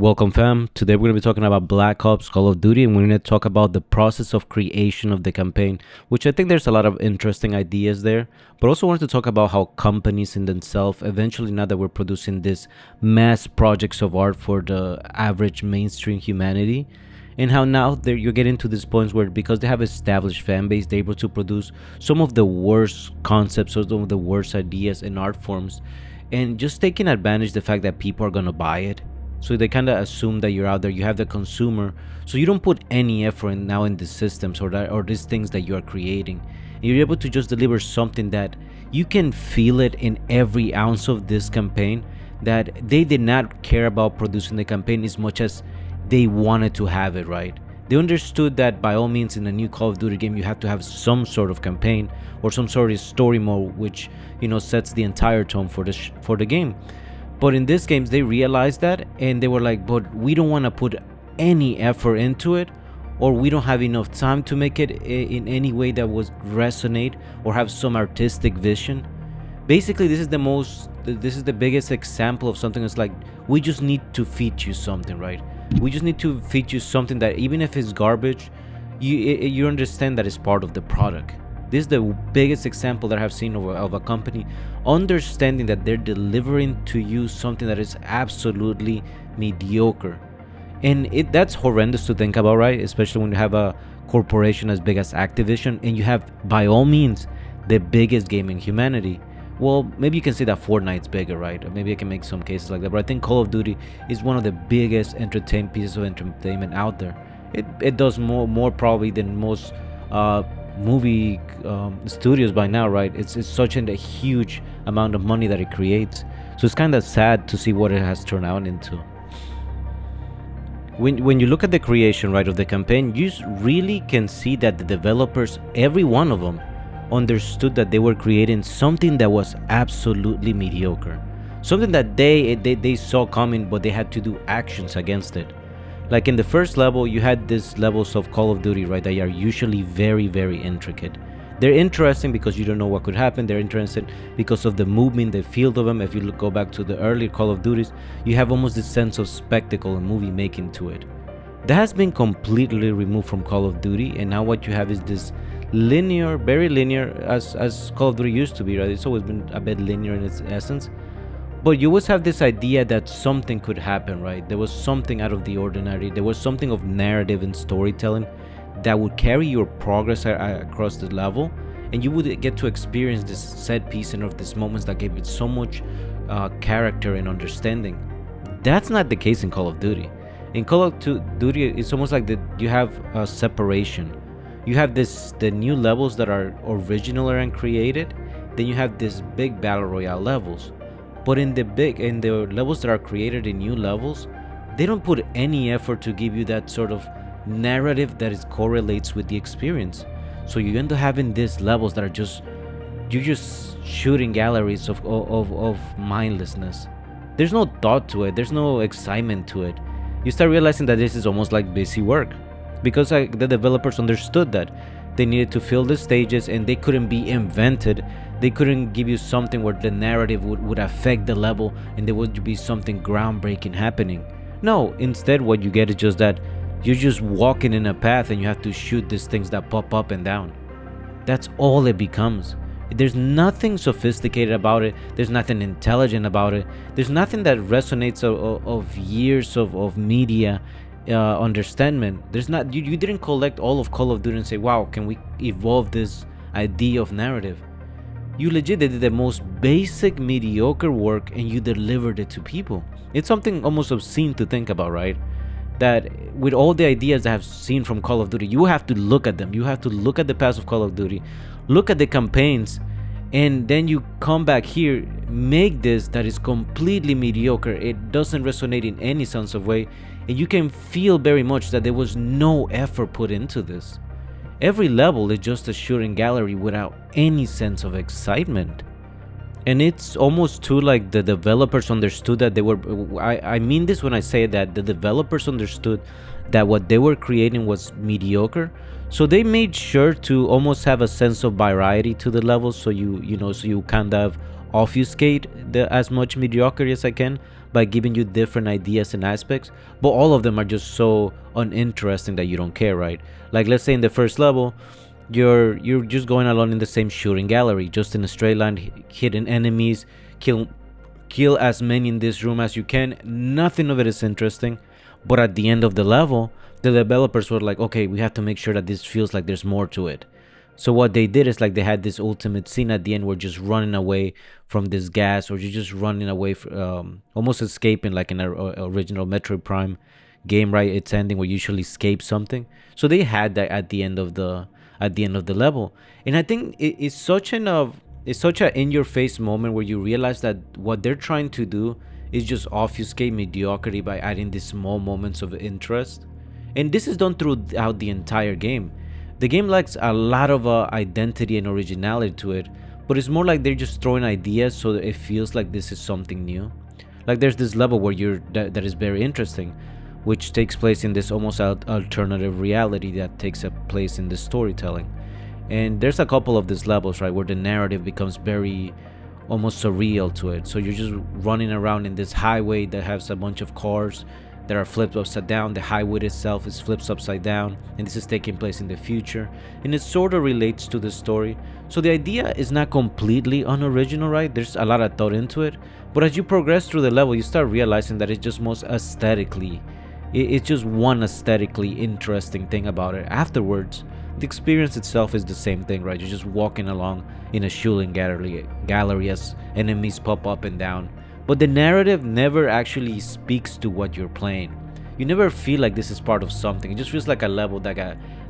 Welcome, fam. Today we're going to be talking about Black Ops Call of Duty, and we're going to talk about the process of creation of the campaign, which I think there's a lot of interesting ideas there. But also wanted to talk about how companies in themselves, eventually, now that we're producing this mass projects of art for the average mainstream humanity, and how now you're getting to this point where, because they have established fan base, they're able to produce some of the worst concepts or some of the worst ideas and art forms, and just taking advantage of the fact that people are going to buy it. So they kind of assume that you're out there, you have the consumer, so you don't put any effort now in the systems or these things that you are creating. And you're able to just deliver something that you can feel it in every ounce of this campaign, that they did not care about producing the campaign as much as they wanted to have it, right? They understood that by all means in a new Call of Duty game you have to have some sort of campaign or some sort of story mode, which sets the entire tone for the game. But in this games, they realized that, and they were like, but we don't want to put any effort into it, or we don't have enough time to make it in any way that would resonate or have some artistic vision. Basically, this is the biggest example of something that's like, we just need to feed you something, right? We just need to feed you something that even if it's garbage, you understand that it's part of the product. This is the biggest example that I've seen of a company understanding that they're delivering to you something that is absolutely mediocre. And that's horrendous to think about, right? Especially when you have a corporation as big as Activision and you have, by all means, the biggest game in humanity. Well, maybe you can say that Fortnite's bigger, right? Or maybe I can make some cases like that. But I think Call of Duty is one of the biggest pieces of entertainment out there. It does more probably than most movie studios by now, right? It's such a huge amount of money that it creates, so it's kind of sad to see what it has turned out into. When you look at the creation, right, of the campaign, you really can see that the developers, every one of them, understood that they were creating something that was absolutely mediocre, something that they saw coming, but they had to do actions against it. Like in the first level, you had these levels of Call of Duty, right, that are usually very, very intricate. They're interesting because you don't know what could happen. They're interesting because of the movement, the field of them. If you go back to the earlier Call of Duties, you have almost this sense of spectacle and movie making to it. That has been completely removed from Call of Duty, and now what you have is this linear, very linear, as Call of Duty used to be, right? It's always been a bit linear in its essence. But you always have this idea that something could happen, right? There was something out of the ordinary. There was something of narrative and storytelling that would carry your progress across the level, and you would get to experience this set piece and of these moments that gave it so much character and understanding. That's not the case in Call of Duty. In Call of Duty, it's almost like you have a separation. You have the new levels that are original and created. Then you have this big battle royale levels. But in the levels that are created in new levels, they don't put any effort to give you that sort of narrative that correlates with the experience. So you end up having these levels that are you're just shooting galleries of mindlessness. There's no thought to it. There's no excitement to it. You start realizing that this is almost like busy work, because the developers understood that they needed to fill the stages and they couldn't be invented. They couldn't give you something where the narrative would affect the level and there would be something groundbreaking happening. No, instead what you get is just that you're just walking in a path and you have to shoot these things that pop up and down. That's all it becomes. There's nothing sophisticated about it. There's nothing intelligent about it. There's nothing that resonates of years of media understanding. There's not. You didn't collect all of Call of Duty and say, wow, can we evolve this idea of narrative? You legit did the most basic mediocre work and you delivered it to people. It's something almost obscene to think about, right? That with all the ideas I have seen from Call of Duty, you have to look at them. You have to look at the past of Call of Duty, look at the campaigns, and then you come back here, make this that is completely mediocre. It doesn't resonate in any sense of way, and you can feel very much that there was no effort put into this. Every level is just a shooting gallery without any sense of excitement. And it's almost too like the developers understood that they were... I mean this when I say that the developers understood that what they were creating was mediocre. So they made sure to almost have a sense of variety to the levels, so you kind of obfuscate as much mediocrity as I can. by giving you different ideas and aspects, but all of them are just so uninteresting that you don't care, right? Like, let's say in the first level, you're just going along in the same shooting gallery, just in a straight line, hitting enemies, kill as many in this room as you can. Nothing of it is interesting. But at the end of the level, the developers were like, okay, we have to make sure that this feels like there's more to it. So what they did is like they had this ultimate scene at the end where just running away from this gas, or you're just running away, almost escaping, like in a original Metroid Prime game, right? It's ending where you usually escape something. So they had that at the end of the level, and I think it's such a in your face moment where you realize that what they're trying to do is just obfuscate mediocrity by adding these small moments of interest. And this is done throughout the entire game. The game lacks a lot of identity and originality to it, but it's more like they're just throwing ideas so that it feels like this is something new. Like there's this level where that is very interesting, which takes place in this almost alternative reality that takes a place in the storytelling. And there's a couple of these levels, right, where the narrative becomes very almost surreal to it. So you're just running around in this highway that has a bunch of cars that are flipped upside down. The highway itself is flipped upside down, and this is taking place in the future, and it sort of relates to the story. So the idea is not completely unoriginal, right? There's a lot of thought into it, but as you progress through the level, you start realizing that it's just most aesthetically, it's just one aesthetically interesting thing about it. Afterwards, the experience itself is the same thing, right? You're just walking along in a shooting gallery as enemies pop up and down. But the narrative never actually speaks to what you're playing. You never feel like this is part of something. It just feels like a level that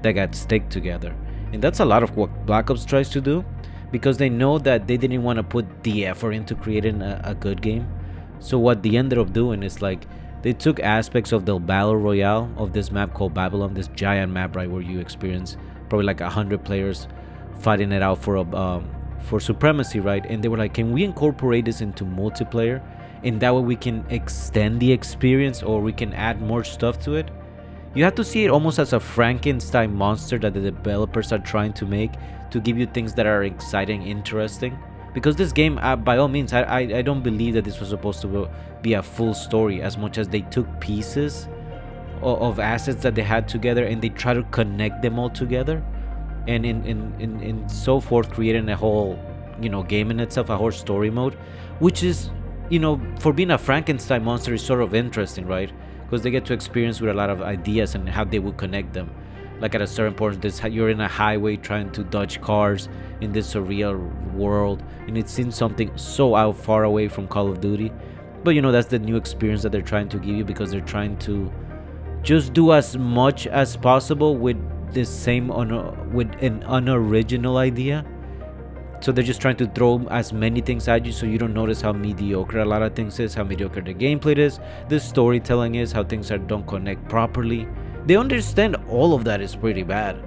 got stick together. And that's a lot of what Black Ops tries to do, because they know that they didn't want to put the effort into creating a good game. So what they ended up doing is like they took aspects of the battle royale of this map called Babylon, this giant map, right, where you experience probably like 100 players fighting it out for supremacy, right? And they were like, can we incorporate this into multiplayer, and that way we can extend the experience, or we can add more stuff to it. You have to see it almost as a Frankenstein monster that the developers are trying to make to give you things that are exciting, interesting. Because this game, by all means, I don't believe that this was supposed to be a full story, as much as they took pieces of assets that they had together and they try to connect them all together, and in so forth, creating a whole, game in itself, a whole story mode, which is, for being a Frankenstein monster, is sort of interesting, right? Because they get to experience with a lot of ideas and how they would connect them. Like at a certain point, you're in a highway trying to dodge cars in this surreal world, and it seems something so far away from Call of Duty. But that's the new experience that they're trying to give you, because they're trying to just do as much as possible with this same with an unoriginal idea. So they're just trying to throw as many things at you, so you don't notice how mediocre a lot of things is, how mediocre the gameplay is, the storytelling is, how things don't connect properly. They understand all of that is pretty bad,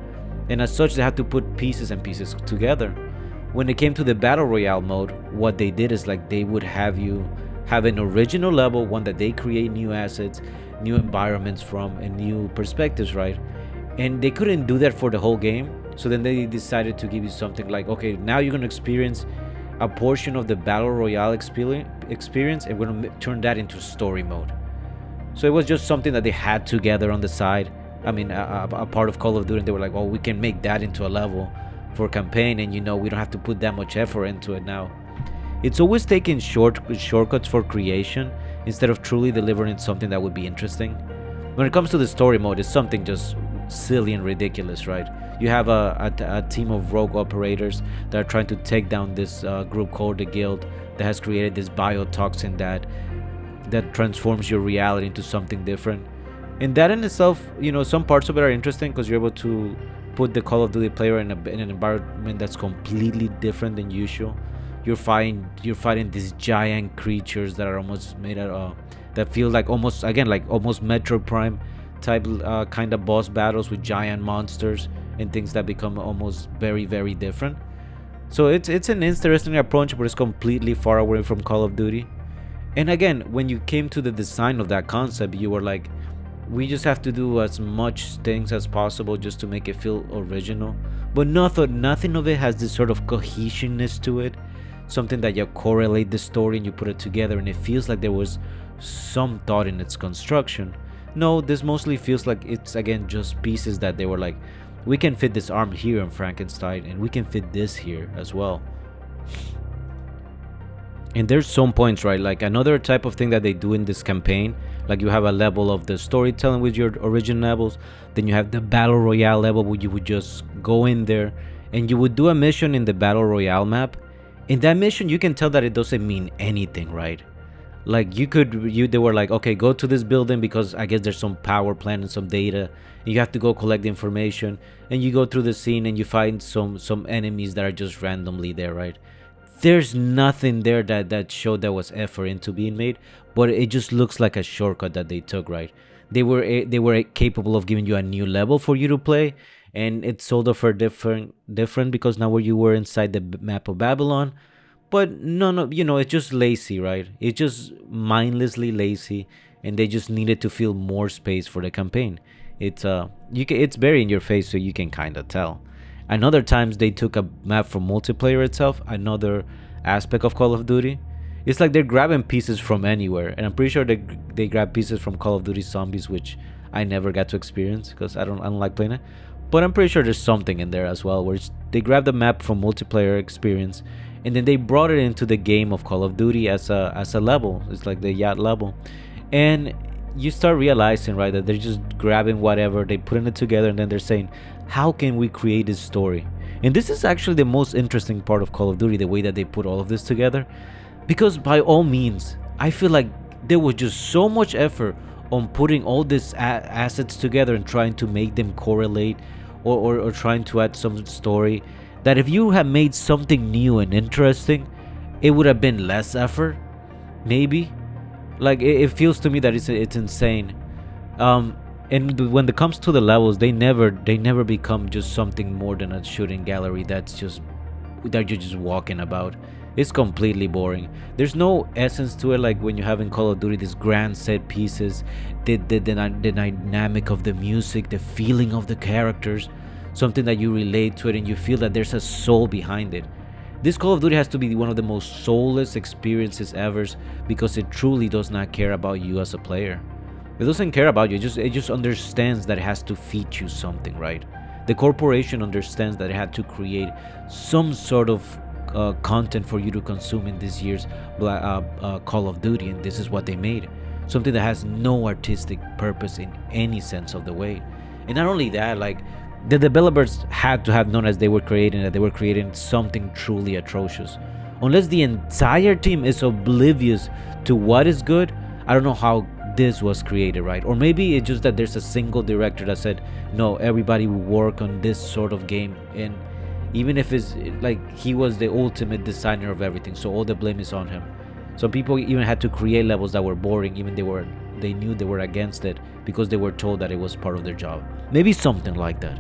and as such they have to put pieces and pieces together. When it came to the battle royale mode, what they did is like they would have you have an original level, one that they create new assets, new environments from, and new perspectives, right? And they couldn't do that for the whole game, so then they decided to give you something like, okay, now you're going to experience a portion of the battle royale experience, and we're going to turn that into story mode. So it was just something that they had together on the side. I mean, a part of Call of Duty, and they were like, oh, we can make that into a level for campaign, and we don't have to put that much effort into it now. It's always taking shortcuts for creation instead of truly delivering something that would be interesting. When it comes to the story mode, it's something just silly and ridiculous, right? You have a team of rogue operators that are trying to take down this group called the Guild that has created this biotoxin that transforms your reality into something different. And that in itself, some parts of it are interesting because you're able to put the Call of Duty player in an environment that's completely different than usual. You're fighting these giant creatures that are almost made out of that feel like almost Metroid Prime type kind of boss battles with giant monsters and things that become almost very, very different. So it's an interesting approach, but it's completely far away from Call of Duty. And again, when you came to the design of that concept, you were like, we just have to do as much things as possible just to make it feel original. But nothing of it has this sort of cohesionness to it, something that you correlate the story and you put it together, and it feels like there was some thought in its construction. No, this mostly feels like it's again just pieces that they were like, we can fit this arm here in Frankenstein, and we can fit this here as well. And there's some points, right? Like another type of thing that they do in this campaign, like you have a level of the storytelling with your origin levels, then you have the battle royale level where you would just go in there and you would do a mission in the battle royale map. In that mission, you can tell that it doesn't mean anything, right? Like they were like, okay, go to this building because I guess there's some power plant and some data. And you have to go collect the information, and you go through the scene and you find some enemies that are just randomly there, right? There's nothing there that showed that was effort into being made, but it just looks like a shortcut that they took, right? They were capable of giving you a new level for you to play, and it's sort of for different because now where you were inside the map of Babylon. But no, it's just lazy, right? It's just mindlessly lazy, and they just needed to fill more space for the campaign. It's very in your face, so you can kind of tell. And other times they took a map from multiplayer itself, another aspect of Call of Duty. It's like they're grabbing pieces from anywhere, and I'm pretty sure they grab pieces from Call of Duty Zombies, which I never got to experience because I don't like playing it. But I'm pretty sure there's something in there as well, where they grab the map from multiplayer experience, and then they brought it into the game of Call of Duty as a level. It's like the yacht level, and you start realizing, right, that they're just grabbing whatever, they putting it together, and then they're saying, how can we create this story? And this is actually the most interesting part of Call of Duty, the way that they put all of this together, because by all means, I feel like there was just so much effort on putting all these assets together and trying to make them correlate, or trying to add some story, that if you had made something new and interesting, it would have been less effort, maybe. Like it feels to me that it's insane. And when it comes to the levels, they never become just something more than a shooting gallery that you're just walking about. It's completely boring. There's no essence to it, like when you have in Call of Duty these grand set pieces, the dynamic of the music, the feeling of the characters, something that you relate to it and you feel that there's a soul behind it. This Call of Duty has to be one of the most soulless experiences ever, because it truly does not care about you as a player. It doesn't care about you, it just understands that it has to feed you something, right? The corporation understands that it had to create some sort of content for you to consume in this year's Call of Duty, and this is what they made. Something that has no artistic purpose in any sense of the way. And not only that, like, the developers had to have known as they were creating that they were creating something truly atrocious. Unless the entire team is oblivious to what is good, I don't know how this was created, right? Or maybe it's just that there's a single director that said, no, everybody will work on this sort of game, and even if it's like he was the ultimate designer of everything, so all the blame is on him. Some people even had to create levels that were boring, even they knew they were against it because they were told that it was part of their job. Maybe something like that.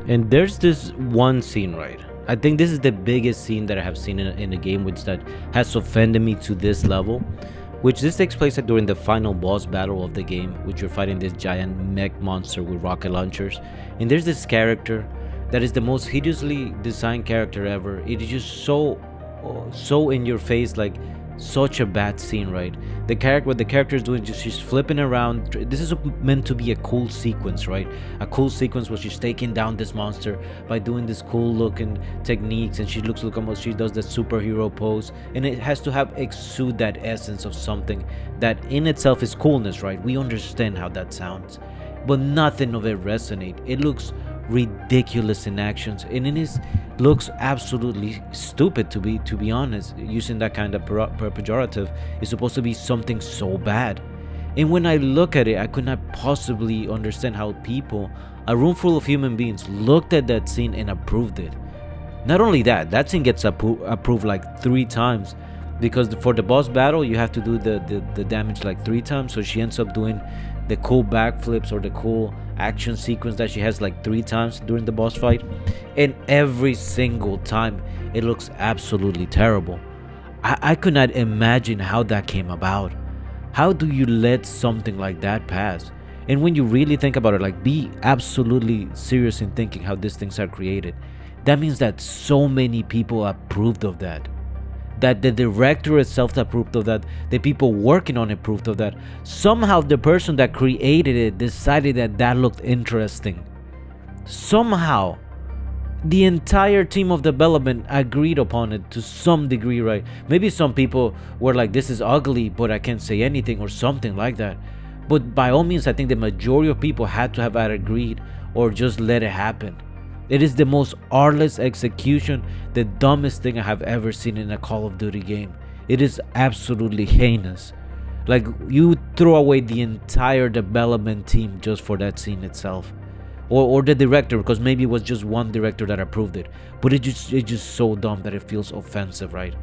And there's this one scene, right? I think this is the biggest scene that I have seen in a game, which that has offended me to this level, which this takes place during the final boss battle of the game, which you're fighting this giant mech monster with rocket launchers. And there's this character that is the most hideously designed character ever. It is just so in your face, like such a bad scene, right? What the character is doing, she's flipping around. This is meant to be a cool sequence, right? A cool sequence where she's taking down this monster by doing this cool looking techniques, and she looks like almost she does the superhero pose, and it has to exude that essence of something that in itself is coolness, right? We understand how that sounds, but nothing of it resonates. It looks ridiculous in actions, and it looks absolutely stupid, to be honest. Using that kind of pejorative is supposed to be something so bad, and when I look at it, I could not possibly understand how people, a room full of human beings, looked at that scene and approved it. Not only that scene gets approved like 3 times, because for the boss battle you have to do the damage like 3 times, so she ends up doing the cool backflips or the cool action sequence that she has like 3 times during the boss fight, and every single time it looks absolutely terrible. I could not imagine how that came about. How do you let something like that pass? And when you really think about it, like, be absolutely serious in thinking how these things are created, that means that so many people approved of that. that the director itself approved of that, the people working on it approved of that. Somehow the person that created it decided that that looked interesting. Somehow the entire team of development agreed upon it to some degree, right? Maybe some people were like, this is ugly, but I can't say anything, or something like that. But by all means, I think the majority of people had to have either agreed or just let it happen. It is the most artless execution, the dumbest thing I have ever seen in a Call of Duty game. It is absolutely heinous. Like, you throw away the entire development team just for that scene itself. Or the director, because maybe it was just one director that approved it. But it's just so dumb that it feels offensive, right?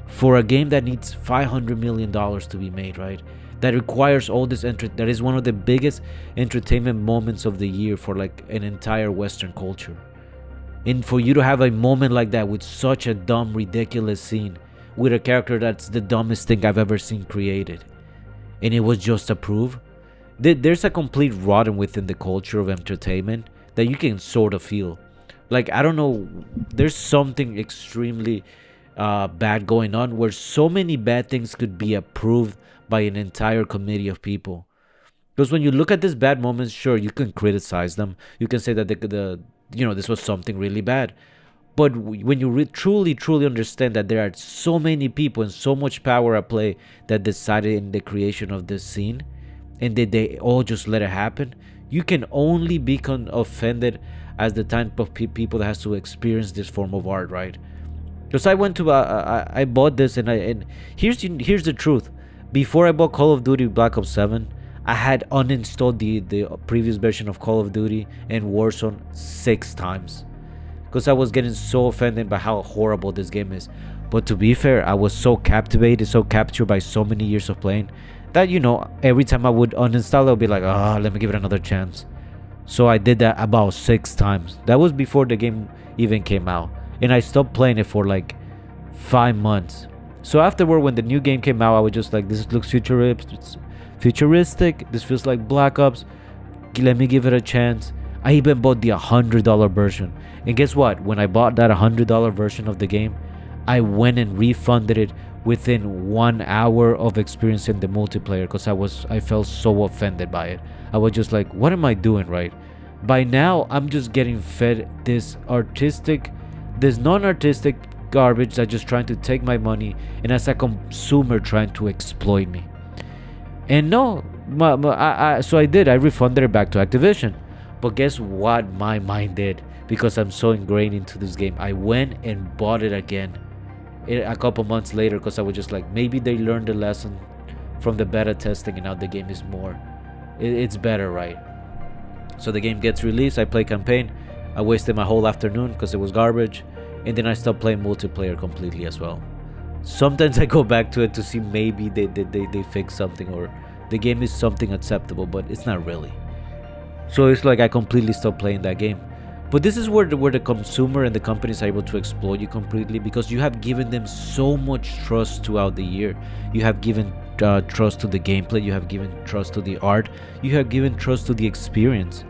For a game that needs $500 million to be made, right? That requires all this that is one of the biggest entertainment moments of the year for like an entire Western culture. And for you to have a moment like that with such a dumb, ridiculous scene, with a character that's the dumbest thing I've ever seen created, and it was just approved. There's a complete rotten within the culture of entertainment that you can sort of feel. Like, I don't know, there's something extremely bad going on, where so many bad things could be approved by an entire committee of people. Because when you look at these bad moments, sure, you can criticize them. You can say that this was something really bad. But when you truly understand that there are so many people and so much power at play that decided in the creation of this scene, and that they all just let it happen, you can only be offended as the type of people that has to experience this form of art, right? Because I went to I bought this, and here's the truth. Before I bought Call of Duty Black Ops 7, I had uninstalled the previous version of Call of Duty and Warzone 6 times, because I was getting so offended by how horrible this game is. But to be fair, I was so captivated, so captured by so many years of playing, that, every time I would uninstall it, I'd be like, let me give it another chance. So I did that about 6 times. That was before the game even came out. And I stopped playing it for like 5 months. So afterward, when the new game came out, I was just like, this looks futuristic. This feels like Black Ops. Let me give it a chance. I even bought the $100 version. And guess what? When I bought that $100 version of the game, I went and refunded it within 1 hour of experiencing the multiplayer, because I felt so offended by it. I was just like, what am I doing, right? By now, I'm just getting fed this non-artistic garbage that's just trying to take my money, and as a consumer trying to exploit me. And no, so I did. I refunded it back to Activision. But guess what my mind did? Because I'm so ingrained into this game, I went and bought it again a couple months later, because I was just like, maybe they learned the lesson from the beta testing, and now the game is it's better, right? So the game gets released. I play campaign. I wasted my whole afternoon because it was garbage, and then I stopped playing multiplayer completely as well. Sometimes I go back to it to see maybe they fix something, or the game is something acceptable, but it's not really. So it's like I completely stopped playing that game. But this is where the consumer and the companies are able to exploit you completely, because you have given them so much trust throughout the year. You have given trust to the gameplay, you have given trust to the art, you have given trust to the experience.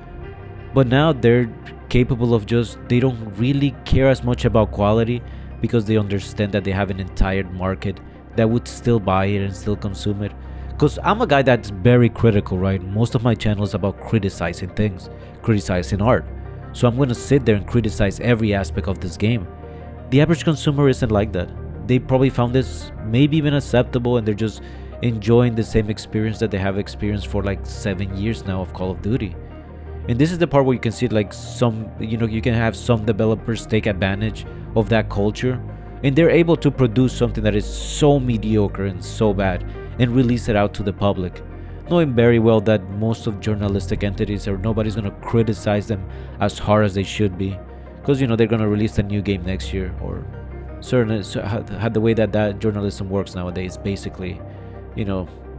But now they're capable of they don't really care as much about quality, because they understand that they have an entire market that would still buy it and still consume it. Because I'm a guy that's very critical, right? Most of my channel is about criticizing things, criticizing art. So I'm going to sit there and criticize every aspect of this game. The average consumer isn't like that. They probably found this maybe even acceptable, and they're just enjoying the same experience that they have experienced for like 7 years now of Call of Duty. And this is the part where you can see like you can have some developers take advantage of that culture, and they're able to produce something that is so mediocre and so bad and release it out to the public, knowing very well that most of journalistic entities, or nobody's going to criticize them as hard as they should be, because they're going to release a new game next year. Or certainly the way that journalism works nowadays, basically,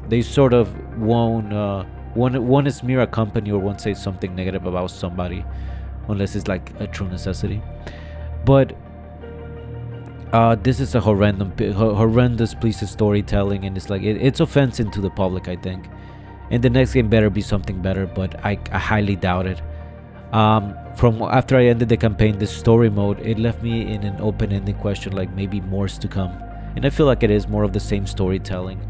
they sort of won't smear a company or won't say something negative about somebody unless it's like a true necessity. But this is a horrendous piece of storytelling, and it's like it's offensive to the public, I think. And the next game better be something better, but I highly doubt it. From after I ended the campaign, the story mode, it left me in an open-ended question, like maybe more's to come. And I feel like it is more of the same storytelling,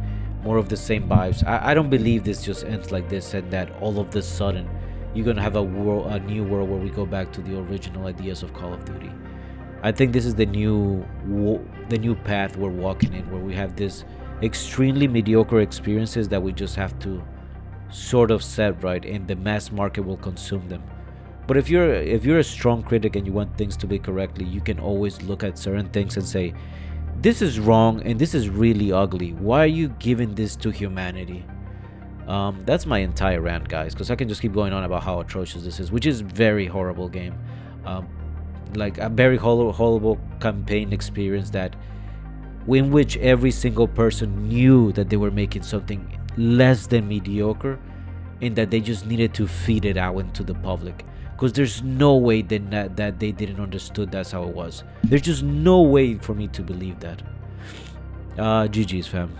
more of the same vibes. I don't believe this just ends like this and that all of the sudden you're gonna have a new world where we go back to the original ideas of Call of Duty. I think this is the new path we're walking in, where we have this extremely mediocre experiences that we just have to sort of set right, and the mass market will consume them. But if you're a strong critic and you want things to be correctly, you can always look at certain things and say, this is wrong and this is really ugly. Why are you giving this to humanity? That's my entire rant, guys, because I can just keep going on about how atrocious this is, which is very horrible game. Um, like a very horrible campaign experience that in which every single person knew that they were making something less than mediocre, and that they just needed to feed it out into the public, because there's no way that they didn't understood that's how it was. There's just no way for me to believe that. GG's, fam.